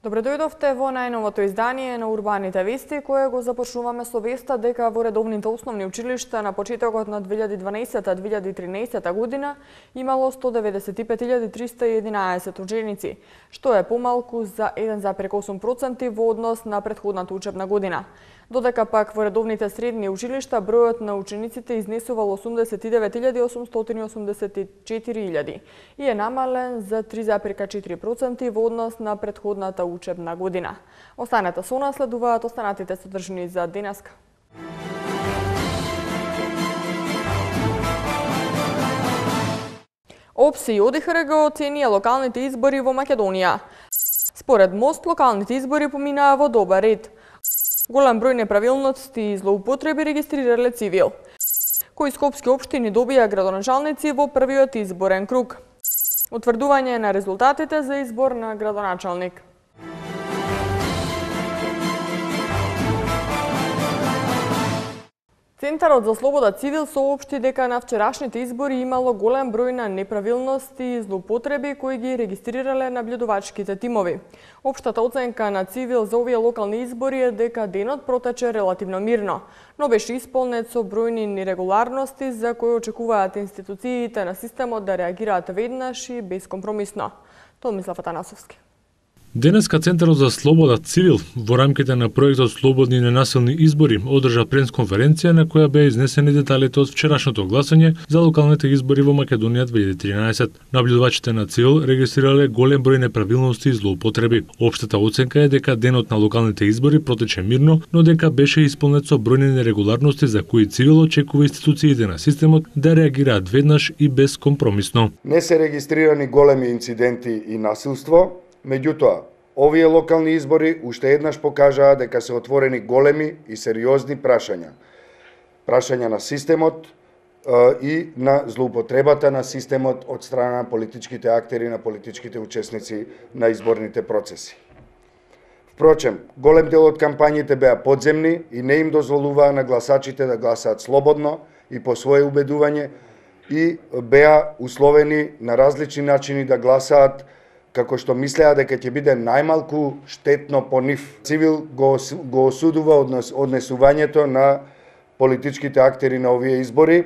Добредојдовте во најновото издание на Урбаните вести, кое го започнуваме со веста дека во редовните основни училишта на почетокот на 2012-2013 година имало 195.311 ученици, што е помалку за 1,8% во однос на претходната учебна година. Додека пак во редовните средни училишта бројот на учениците изнесувал 89.884.000 и е намален за 3,4% во однос на претходната учебна година. Останете со нас, следуваат останатите содржини за денеска. ОПС и ОДИХР го оценија локалните избори во Македонија. Според МОСТ, локалните избори поминаа во добар ред. Голем број неправилности и злоупотреби регистрирале Цивил, кои скопски општини добија градоначалници во првиот изборен круг. Утврдување на резултатите за избор на градоначалник. Центарот за слобода Цивил соопшти дека на вчерашните избори имало голем број на неправилности и злоупотреби кои ги регистрирале наблюдувачките тимови. Општата оценка на Цивил за овие локални избори е дека денот протече релативно мирно, но беше исполнет со бројни нерегуларности за кои очекуваат институциите на системот да реагираат веднаш и безкомпромисно. Томислав Атанасовски. Денеска Центарот за слобода Цивил во рамките на проектот Слободни и ненасилни избори одржа пресконференција на која беа изнесени деталите од вчерашното гласање за локалните избори во Македонија 2013. Наблюдувачите на Цивил регистрирале голем број неправилности и злоупотреби. Општата оценка е дека денот на локалните избори протече мирно, но дека беше исполнет со бројни нерегуларности за кои Цивил очекува институциите на системот да реагираат веднаш и безкомпромисно. Не се регистрирани големи инциденти и насилство. Меѓутоа, овие локални избори уште еднаш покажаа дека се отворени големи и сериозни прашања. Прашања на системот и на злоупотребата на системот од страна на политичките актери, на политичките учесници на изборните процеси. Впрочем, голем дел од кампањите беа подземни и не им дозволуваа на гласачите да гласаат слободно и по свое убедување и беа условени на различни начини да гласаат како што мислеа дека ќе биде најмалку штетно по нив. Цивил го осудува однесувањето на политичките актери на овие избори,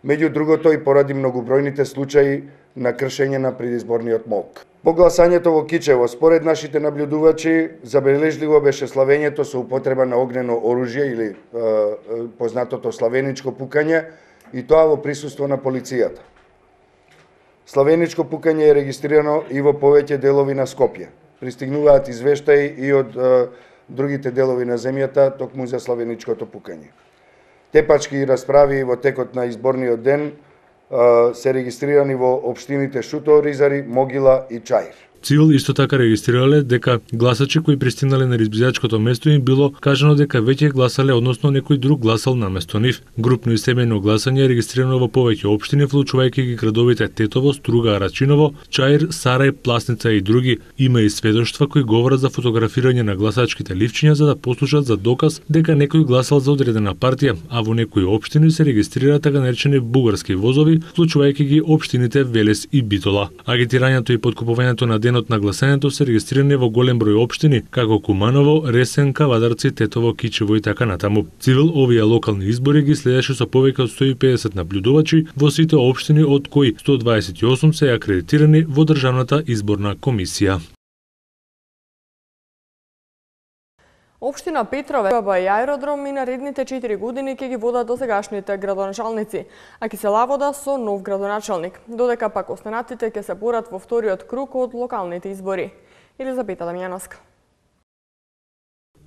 меѓу другото и поради многобројните случаи на кршење на предизборниот молк. По гласањето во Кичево, според нашите наблюдувачи, забележливо беше славењето со употреба на огнено оружје или познатото славеничко пукање, и тоа во присуство на полицијата. Славеничко пукање е регистрирано и во повеќе делови на Скопје. Пристигнуваат извештаи и од другите делови на земјата токму за славеничкото пукање. Тепачки и расправи во текот на изборниот ден се регистрирани во општините Шуто, Ризари, Могила и Чаир. Цивил исто така регистрирале дека гласачи кои пристигнале на избирачкото место им било кажано дека веќе гласале, односно некој друг гласал наместо нив. Групно и семејно гласање е регистрирано во повеќе општини, вклучувајќи ги градовите Тетово, Струга, Рачиново, Чаир, Сарај, Пласница и други. Има и сведоштва кои говорат за фотографирање на гласачките ливчиња за да послужат за доказ дека некој гласал за одредена партија, а во некои општини се регистрираат така наречени бугарски возови, вклучувајќи ги општините Велес и Битола. Агитирањето и подкупувањето на денот на гласањето се регистрирани во голем број општини, како Куманово, Ресен, Кавадарци, Тетово, Кичево и така натаму. Цивил овие локални избори ги следеше со повеќе од 150 наблюдувачи во сите општини, од кои 128 се акредитирани во Државната изборна комисија. Општина Петрове, и аеродром и наредните 4 години ќе ги водат досегашните градоначалници, а Киселавода со нов градоначалник, додека пак останатите ќе се борат во вториот круг од локалните избори. Елизабета Дамјановска.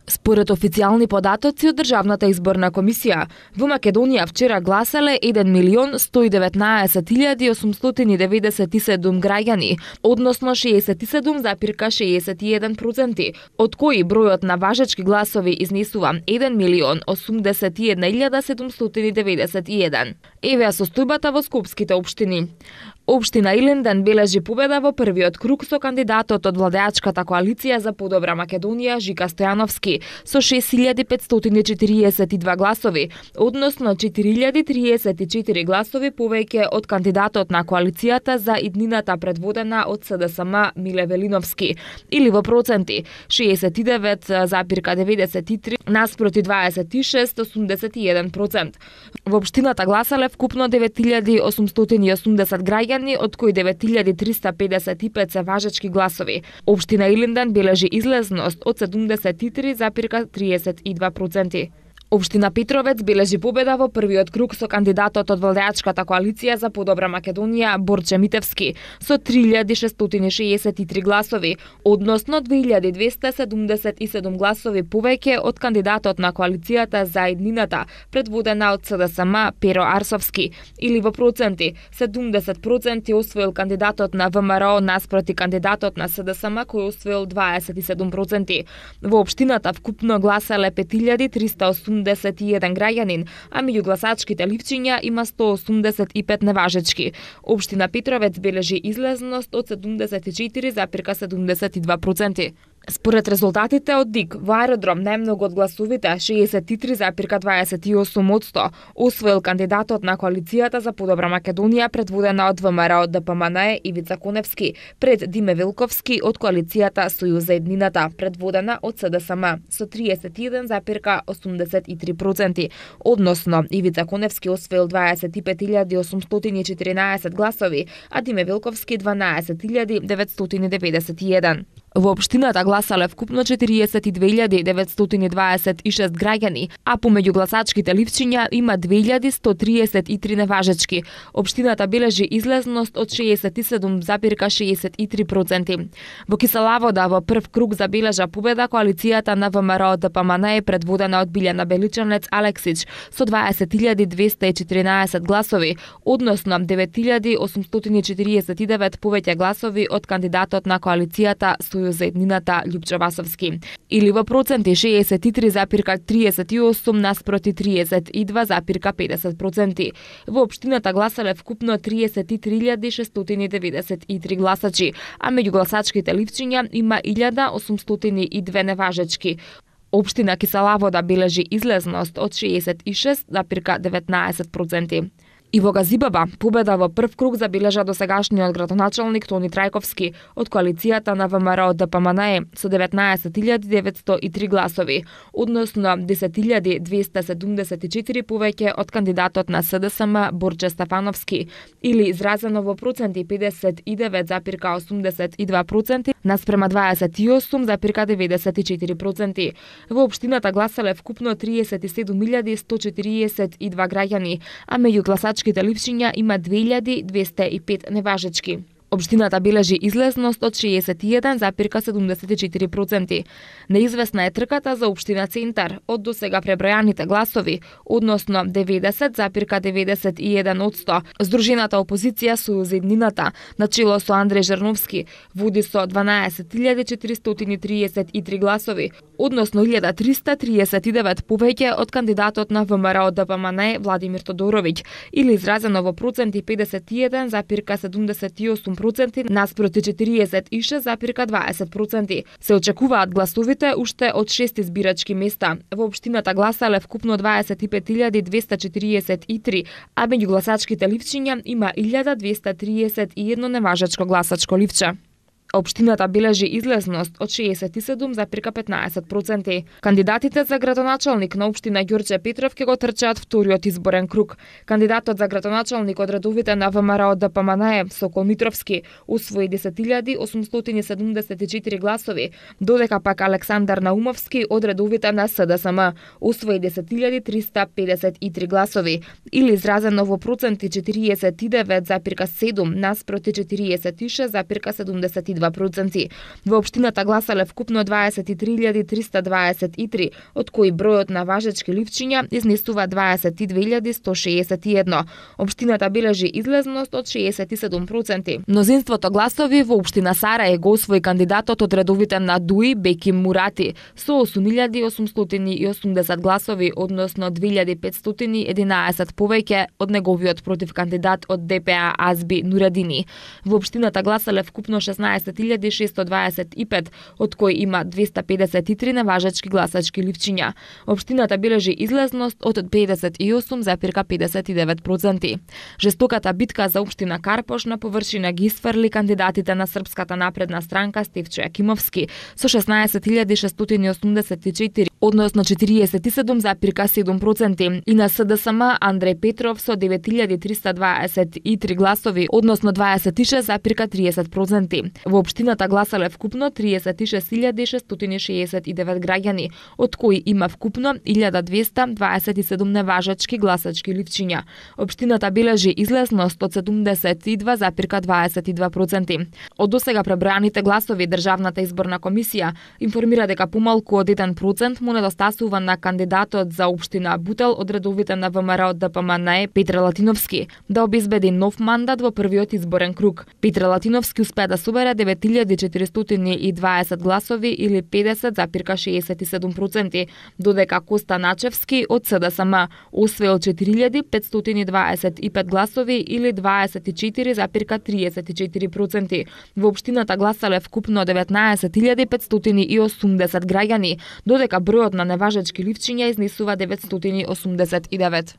Според официјални податоци од Државната изборна комисија, во Македонија вчера гласале 1.119.897 граѓани, односно 67,61%, од кои бројот на важечки гласови изнесува 1.081.791. Еве ја состојбата во скопските општини. Општина Илинден бележи победа во првиот круг со кандидатот од владеачката коалиција за подобра Македонија Жика Стојановски со 6542 гласови, односно 4034 гласови повеќе од кандидатот на коалицијата за иднината предводена од СДСМ Миле Велиновски, или во проценти 69,93 наспроти 26,81%. Во општината гласале вкупно 9880 граѓани, од кои 9355 се важечки гласови. Општина Илинден бележи излезност од 73,32%. Општина Петровец бележи победа во првиот круг со кандидатот од владеачката коалиција за подобра Македонија Борче Митевски со 3663 гласови, односно 2277 гласови повеќе од кандидатот на коалицијата за иднината предводена од СДСМ Перо Арсовски, или во проценти 70% освоил кандидатот на ВМРО наспроти кандидатот на СДСМ кој освоил 27%. Во општината вкупно гласале 5381 граѓанин, а меѓу гласачките ливчиња има 185 неважечки. Општина Петровец бележи излезност од 74,72%. Според резултатите од ДИК, во аеродром најмногу од гласовите 63,28% освоил кандидатот на коалицијата за подобра Македонија предводена од ВМРО ДПМНЕ Ивица Коневски пред Диме Вилковски од коалицијата Сојуз за иднината предводена од СДСМ со 31,83%, односно Ивица Коневски освоил 25.814 гласови, а Диме Вилковски 12.991. Во општината гласале вкупно 42.926 граѓани, а помеѓу гласачките ливчиња има 2133 неважечки. Општината бележи излезност од 67,63%. Во Киселавода во прв круг забележа победа коалицијата на ВМРО ДПМНЕ предводена од Билјана Беличанец Алексич со 20.214 гласови, односно 9.849 повеќе гласови од кандидатот на коалицијата Сојуз за иднината Љупчо Васовски, или во проценти 63,38 наспроти 32,50%. Во општината гласале вкупно 33.693 гласачи, а меѓу гласачките ливчиња има 1.802 неважечки. Општина Киселавода бележи излезност од 66,19%. И во Газибаба победа во прв круг забележа досегашниот градоначалник Тони Трајковски од коалицијата на ВМРО ДПМНЕ со 19.903 гласови, односно 10.274 повеќе од кандидатот на СДСМ Борче Стефановски, или изразено во проценти 59,82% наспрема 28,94%. Во општината гласале вкупно 37.142 граѓани, а меѓу гласачките ливчиња има 2205 неважечки. Општината бележи излезност од 61,74%. Неизвестна е трката за општина Центар од досега пребројаните гласови, односно 90,91%. Здружената опозиција Сојуз за иднината, начело со Андреј Жерновски, води со 12.433 гласови, односно 1339 повеќе од кандидатот на ВМРО ДПМНЕ Владимир Тодоровиќ, или изразено во проценти 51,78% наспроти 46,20%. Се очекуваат гласовите уште од 6 избирачки места. Во општината гласале вкупно 25.243, а меѓу гласачките ливчиња има 1231 неважачко гласачко ливче. Општината бележи излезност од 67,15%. Кандидатите за градоначалник на општина Ѓорче Петров ќе го трчаат вториот изборен круг. Кандидатот за градоначалник од редовите на ВМРО ДПМНЕ Сокол Митровски освои 10.874 гласови, додека пак Александар Наумовски од редовите на СДСМ освои 10.353 гласови, или изразено во проценти 49,7 наспроти 46,72%. 62%. Во општината гласале вкупно 23.323, од кои бројот на важечки ливчиња изнесува 22.161. Општината бележи излезност од 67%. Мнозинството гласови во општина Сарај го освои кандидатот од редовите на ДУИ Беким Мурати со 8.880 гласови, односно 2.511 повеќе од неговиот против кандидат од ДПА Азби Нурадини. Во општината гласале вкупно 16.625, од кои има 253 неважачки гласачки ливчиња. Општината бележи излезност од 58,59%. Жестоката битка за општина Карпош на површина ги исфрли кандидатите на Српската напредна странка Стефчо Јакимовски со 16.684, односно 47,7%, и на СДСМ Андреј Петров со 9.323 гласови, односно 26,30%. Во општината гласале вкупно 36.669 граѓани, од кои има вкупно 1.227 неважачки гласачки ливчиња. Општината бележи излезност од 72,22%. Од досега пребројаните гласови Државната изборна комисија информира дека помалку од 1% му недостасува на кандидатот за општина Бутел од редовите на ВМРО ДПМНЕ Петре Латиновски да обезбеди нов мандат во првиот изборен круг. Петре Латиновски успеа да собере 9.420 гласови или 50,67%, додека Коста Начевски од СДСМ освоил 4.525 гласови или 24,34%. Во општината гласале вкупно 19.580 граѓани, додека бројот на неважачки ливчиња изнесува 989.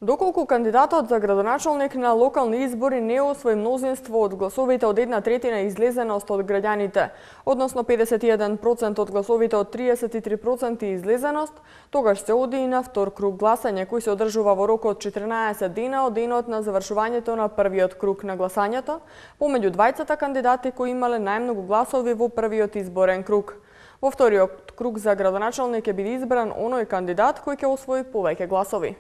Доколку кандидатот за градоначалник на локални избори не освои мнозинство од гласовите од 1/3 излезеност од граѓаните, односно 51% од гласовите од 33% излезеност, тогаш се оди и на втор круг гласање кој се одржува во рок од 14 дена од денот на завршувањето на првиот круг на гласањето, помеѓу двајцата кандидати кои имале најмногу гласови во првиот изборен круг. Во вториот круг за градоначалник ќе биде избран оној кандидат кој ќе освои повеќе гласови.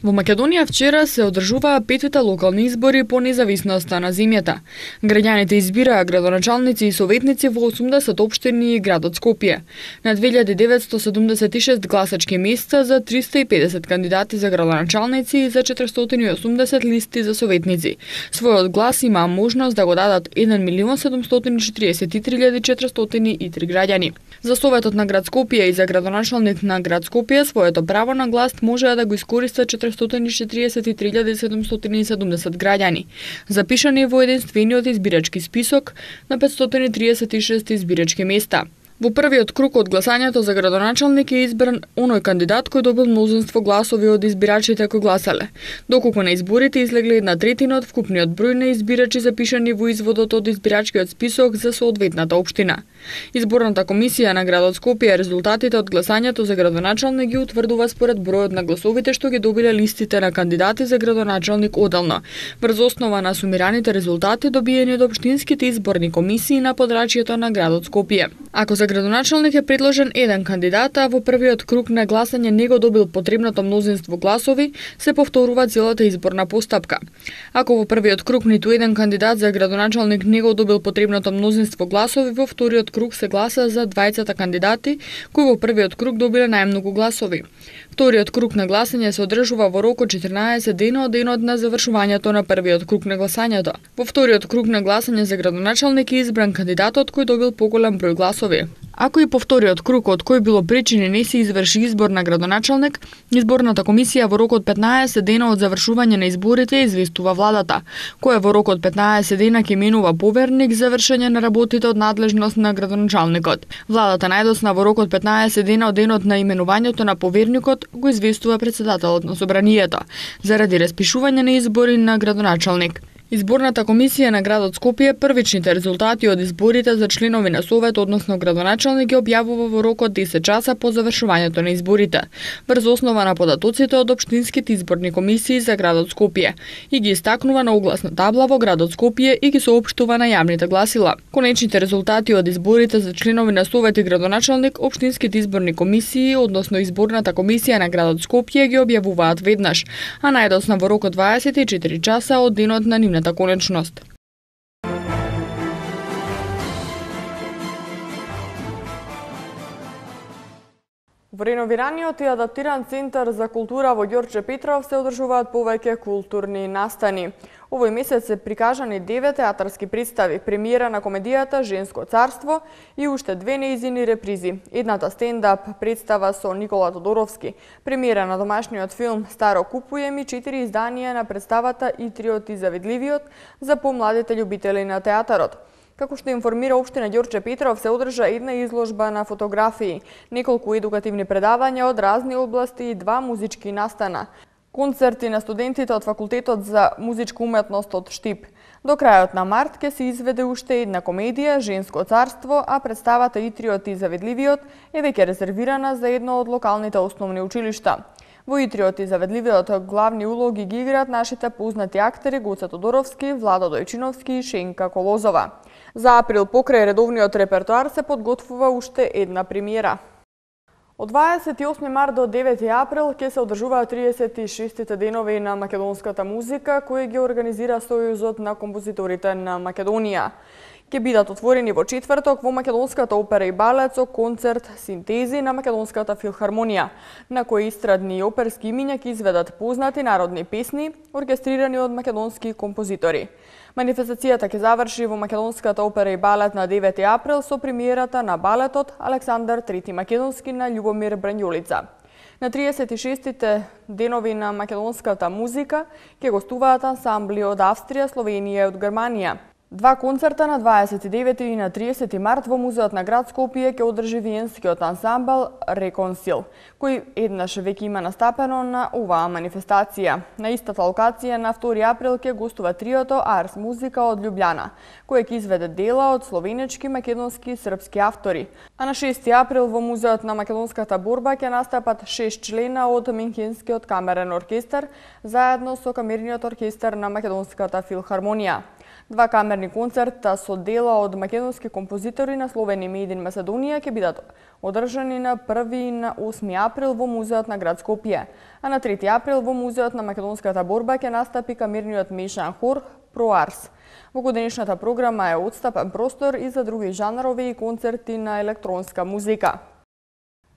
Во Македонија вчера се одржуваа петите локални избори по независноста на земјата. Граѓаните избираа градоначалници и советници во 80 општини и градот Скопје. На 2976 гласачки места за 350 кандидати за градоначалници и за 480 листи за советници. Својот глас имаа можност да го дадат 1.743.403 граѓани. За Советот на град Скопје и за градоначалник на град Скопје своето право на глас можеа да го искористат 443.770 граѓани, запишани во единствениот избирачки список на 536 избирачки места. Во првиот круг од гласањето за градоначалник е избран оној кандидат кој добил мнозинство гласови од избирачите кои гласале, доколку на изборите излегле 1/3 од вкупниот број на избирачи запишани во изводот од избирачкиот список за соодветната општина. Изборната комисија на градот Скопје резултатите од гласањето за градоначалник ги утврдува според бројот на гласовите што ги добиле листите на кандидати за градоначалник оделно, врз основа на сумираните резултати добиени од општинските изборни комисии на подрачјето на градот Скопје. Ако за градоначалник е предложен еден кандидат, а во првиот круг на гласање не го добил потребното мнозинство гласови, се повторува целата изборна постапка. Ако во првиот круг ниту еден кандидат за градоначалник не го добил потребното мнозинство гласови, во вториот круг се гласа за двајцата кандидати кои во првиот круг добиле најмногу гласови. Вториот круг на гласање се одржува во рок од 14 дена од денот на завршувањето на првиот круг на гласањето. Во вториот круг на гласање за градоначалник е избран кандидатот кој добил поголем број гласови. Ако и по вториот круг од кој било причини не се изврши избор на градоначалник, изборната комисија во рок од 15 дена од завршување на изборите известува владата, која во рок од 15 дена ќе именува поверник за вршење на работите од надлежност на градоначалникот. Владата најдосна во рок од 15 дена од денот на именувањето на поверникот го известува претседателот на собранието заради распишување на избори на градоначалник. Изборната комисија на градот Скопје првичните резултати од изборите за членови на совет, односно градоначалник, ги објавува во рок од 10 часа по завршувањето на изборите, врз основа на податоците од општинските изборни комисии за градот Скопје и ги истакнува на огласна табла во градот Скопје и ги соопштува на јавните гласила. Конечните резултати од изборите за членови на совет и градоначалник општинските изборни комисии, односно изборната комисија на градот Скопје ги објавуваат веднаш, а најдосна во рок од 24 часа од денот на нивната конечност. Во реновираниот и адаптиран центар за култура во Ѓорче Петров се одржуваат повеќе културни настани. Овој месец се прикажани 9 театарски представи, премиера на комедијата Женско царство и уште 2 нејзини репризи. Едната стендап представа со Никола Тодоровски, премиера на домашниот филм Старо купуjem и 4 изданија на представата И триот и завидливиот за помладите љубители на театарот. Како што информира Општина Ѓорче Петров, се одржа една изложба на фотографии, неколку едукативни предавања од разни области и 2 музички настана. Концерти на студентите од Факултетот за музичка уметност од Штип. До крајот на март ќе се изведе уште една комедија Женско царство, а представата И триот и завидливиот е веќе резервирана за едно од локалните основни училишта. Во И триот и завидливиот главни улоги ги играат нашите познати актери Гоце Тодоровски, Владо Дојчиновски и Шенка Колозова. За април покрај редовниот репертоар се подготвува уште една премиера. Од 28 март до 9 април ќе се одржуваат 36-тите денови на македонската музика, кои ги организира Сојузот на композиторите на Македонија. Ќе бидат отворени во четврток во Македонската опера и балет со концерт Синтези на Македонската филхармонија, на кој истрадни и оперски имиња ќе изведат познати народни песни, оркестрирани од македонски композитори. Манифестацијата ќе заврши во Македонската опера и балет на 9 април со премиерата на балетот Александар III Македонски на Љубомир Бранјолица. На 36-тите денови на македонската музика ќе гостуваат ансамбли од Австрија, Словенија и од Германија. 2 концерта на 29 и на 30 март во Музеот на град Скопје ќе одржи виенскиот ансамбл Реконсил, кој еднаш веќе има настапено на оваа манифестација. На истата локација на 2 април ќе гостува триото Арс Музика од Љубљана, кој ќе изведе дела од словенечки, македонски и српски автори. А на 6 април во Музеот на македонската борба ќе настапат 6 члена од Минхенскиот камерен оркестар заедно со камерниот оркестар на Македонската филхармонија. 2 камерни концерта со дела од македонски композитори на Словенија и Made in Macedonија ќе бидат одржани на 1 и на 8 април во Музеот на град Скопје, а на 3 април во Музеот на македонската борба ќе настапи камерниот мешан хор Проарс. Во годинишната програма е одстапен простор и за други жанрови и концерти на електронска музика.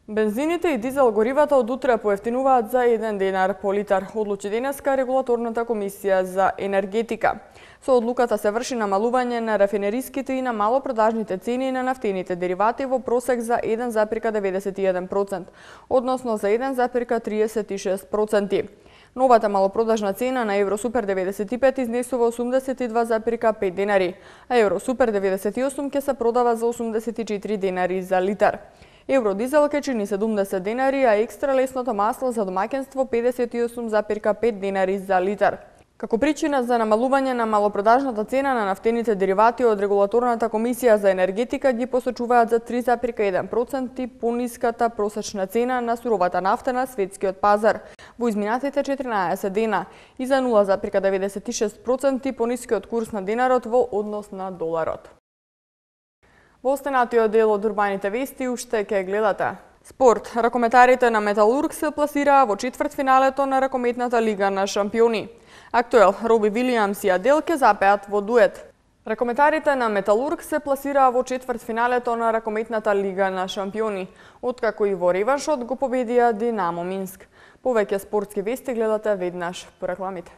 Бензините и дизел горивата од утре поевтинуваат за 1 денар по литар, одлучи денеска Регулаторната комисија за енергетика. Со одлуката се врши намалување на рафинериските и на малопродажните цени на нафтените деривати во просек за 1,91%, односно за 1,36%. Новата малопродажна цена на Евросупер 95 изнесува 82,5 денари, а Евросупер 98 ќе се продава за 84 денари за литар. Евродизел ќе чини 70 денари, а екстра лесното масло за домаќинство 58,5 денари за литар. Како причина за намалување на малопродажната цена на нафтените деривати од Регулаторната комисија за енергетика ги посочуваат за 3,1% пониската просечна цена на суровата нафта на светскиот пазар во изминатите 14 дена и за 0,96% понискиот курс на денарот во однос на доларот. Во останатиот дел од урбаните вести уште ќе гледате. Спорт. Ракометарите на Металург се пласираа во четвртфиналето на ракометната лига на шампиони. Актуел, Роби Вилијамс и Адел ќе запеат во дует. Ракометарите на Металург се пласираа во четвртфиналето на ракометната лига на шампиони, откако и во реваншот го победија Динамо Минск. Повеќе спортски вести гледате веднаш по рекламите.